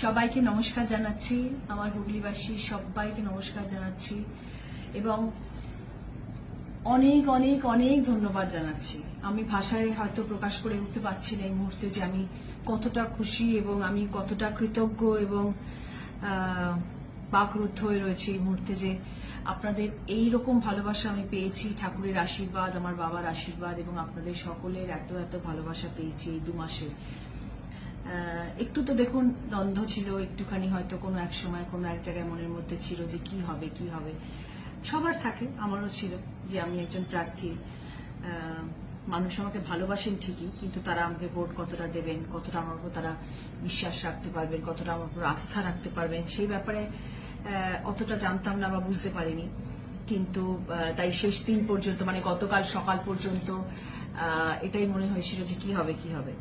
সবাইকে নমস্কার জানাচ্ছি, আমার হুগলিবাসী সবাইকে নমস্কার জানাচ্ছি এবং অনেক অনেক অনেক ধন্যবাদ জানাচ্ছি। আমি ভাষায় হয়তো প্রকাশ করে উঠতে পারছি না এই মুহূর্তে যে আমি কতটা খুশি এবং আমি কতটা কৃতজ্ঞ এবং বাকরুদ্ধ হয়ে রয়েছে এই মুহূর্তে যে আপনাদের এই রকম ভালোবাসা আমি পেয়েছি। ঠাকুরের আশীর্বাদ, আমার বাবার আশীর্বাদ এবং আপনাদের সকলের এত এত ভালোবাসা পেয়েছি এই 2 মাসে। একটু তো দেখুন দ্বন্দ্ব ছিল, একটুখানি হয়তো কোনো এক সময় কোনো এক জায়গায় মনের মধ্যে ছিল যে কি হবে কি হবে, সবার থাকে, আমারও ছিল যে আমি একজন প্রার্থী, মানুষ আমাকে ভালোবাসেন ঠিকই, কিন্তু তারা আমাকে ভোট কতটা দেবেন, কতটা আমার উপর তারা বিশ্বাস রাখতে পারবেন, কতটা আমার উপর আস্থা রাখতে পারবেন সেই ব্যাপারে অতটা জানতাম না বা বুঝতে পারিনি। কিন্তু তাই শেষ দিন পর্যন্ত মানে গতকাল সকাল পর্যন্ত এটাই মনে হয়েছিল যে কি হবে কি হবে।